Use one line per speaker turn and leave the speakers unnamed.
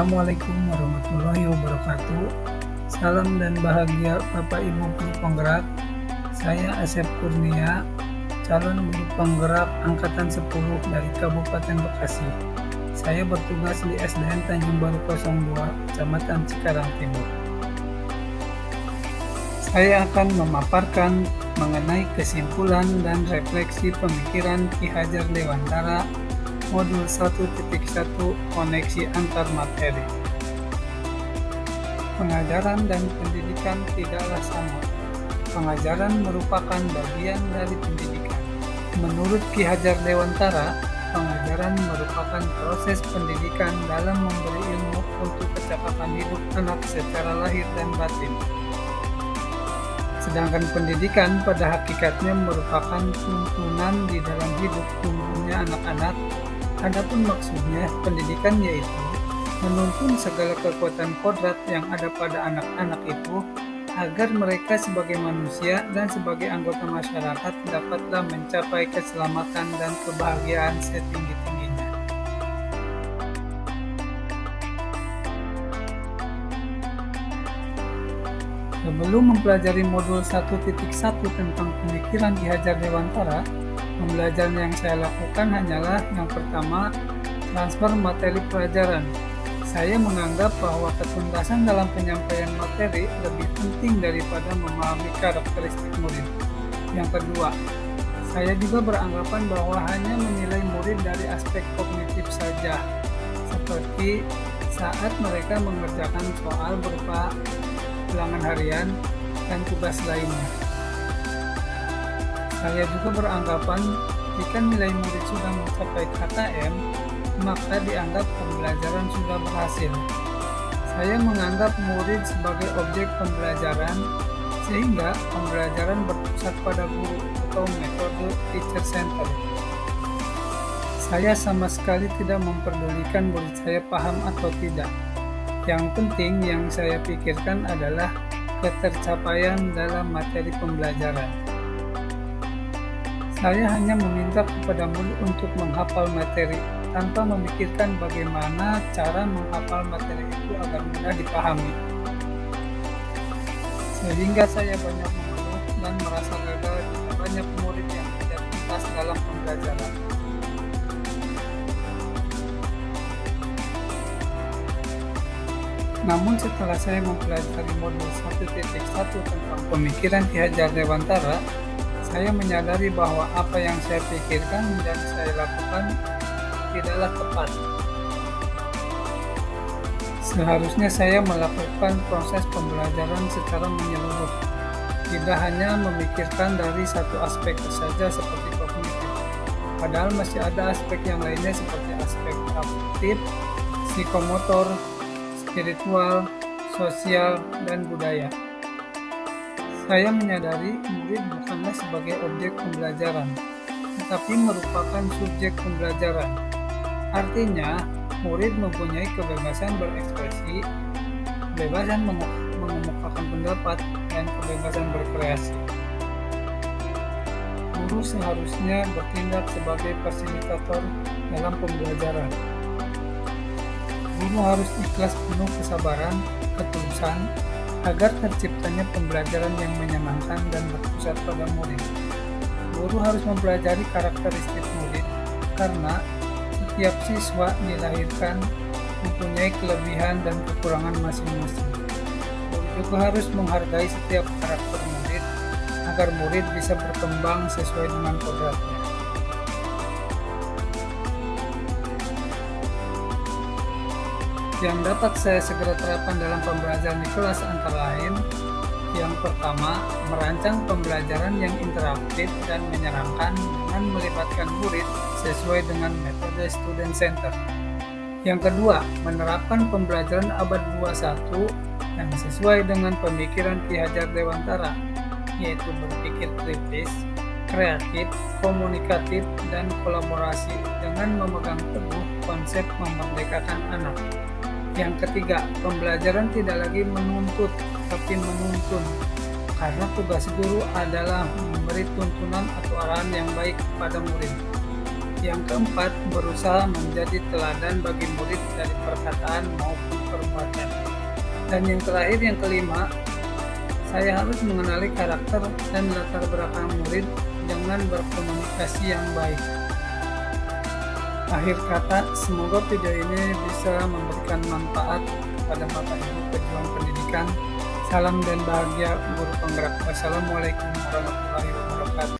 Assalamualaikum warahmatullahi wabarakatuh. Salam dan bahagia Bapak Ibu Guru Penggerak. Saya Asep Kurnia, calon guru penggerak Angkatan 10 dari Kabupaten Bekasi. Saya bertugas di SDN Tanjung Baru 02, Kecamatan Cikarang Timur. Saya akan memaparkan mengenai kesimpulan dan refleksi pemikiran Ki Hajar Dewantara Modul 1.1 Koneksi Antar Materi. Pengajaran dan pendidikan tidaklah sama. Pengajaran merupakan bagian dari pendidikan. Menurut Ki Hajar Dewantara, pengajaran merupakan proses pendidikan dalam memberi ilmu untuk kecakapan hidup anak secara lahir dan batin. Sedangkan pendidikan pada hakikatnya merupakan tuntunan di dalam hidup tumbuhnya anak-anak. Adapun maksudnya pendidikan yaitu menuntun segala kekuatan kodrat yang ada pada anak-anak itu agar mereka sebagai manusia dan sebagai anggota masyarakat dapatlah mencapai keselamatan dan kebahagiaan setinggi-tingginya. Sebelum mempelajari modul 1.1 tentang pemikiran Ki Hajar Dewantara, pembelajaran yang saya lakukan hanyalah yang pertama, transfer materi pelajaran. Saya menganggap bahwa ketuntasan dalam penyampaian materi lebih penting daripada memahami karakteristik murid. Yang kedua, saya juga beranggapan bahwa hanya menilai murid dari aspek kognitif saja, seperti saat mereka mengerjakan soal berupa ulangan harian dan tugas lainnya. Saya juga beranggapan jika nilai murid sudah mencapai KKM, maka dianggap pembelajaran sudah berhasil. Saya menganggap murid sebagai objek pembelajaran, sehingga pembelajaran berpusat pada guru atau metode teacher center. Saya sama sekali tidak memperdulikan murid saya paham atau tidak. Yang penting yang saya pikirkan adalah ketercapaian dalam materi pembelajaran. Saya hanya meminta kepada murid untuk menghafal materi tanpa memikirkan bagaimana cara menghafal materi itu agar mudah dipahami. Sehingga saya banyak mengeluh dan merasa gagal jika banyak murid yang tidak tuntas dalam pembelajaran. Namun setelah saya mempelajari modul 1.1 tentang pemikiran Ki Hajar Dewantara, saya menyadari bahwa apa yang saya pikirkan dan saya lakukan tidaklah tepat. Seharusnya saya melakukan proses pembelajaran secara menyeluruh, tidak hanya memikirkan dari satu aspek saja seperti kognitif, padahal masih ada aspek yang lainnya seperti aspek afektif, psikomotor, spiritual, sosial, dan budaya. Saya menyadari murid bukanlah sebagai objek pembelajaran, tetapi merupakan subjek pembelajaran. Artinya, murid mempunyai kebebasan berekspresi, kebebasan mengemukakan pendapat, dan kebebasan berkreasi. Guru seharusnya bertindak sebagai fasilitator dalam pembelajaran. Guru harus ikhlas penuh kesabaran, ketulusan, agar terciptanya pembelajaran yang menyenangkan dan berpusat pada murid. Guru harus mempelajari karakteristik murid, karena setiap siswa dilahirkan mempunyai kelebihan dan kekurangan masing-masing. Guru juga harus menghargai setiap karakter murid, agar murid bisa berkembang sesuai dengan kodratnya. Yang dapat saya segera terapkan dalam pembelajaran di kelas antara lain, yang pertama, merancang pembelajaran yang interaktif dan menyenangkan dengan melibatkan murid sesuai dengan metode student center. Yang kedua, menerapkan pembelajaran abad 21 yang sesuai dengan pemikiran Ki Hajar Dewantara, yaitu berpikir kritis, kreatif, komunikatif, dan kolaborasi dengan memegang teguh konsep memerdekakan anak. Yang ketiga, pembelajaran tidak lagi menuntut, tapi menuntun, karena tugas guru adalah memberi tuntunan atau arahan yang baik kepada murid. Yang keempat, berusaha menjadi teladan bagi murid dari perkataan maupun perbuatan. Dan yang terakhir, yang kelima, saya harus mengenali karakter dan latar belakang murid dengan berkomunikasi yang baik. Akhir kata, semoga video ini bisa memberikan manfaat kepada Bapak Ibu pejuang pendidikan. Salam dan bahagia guru penggerak. Wassalamualaikum warahmatullahi wabarakatuh.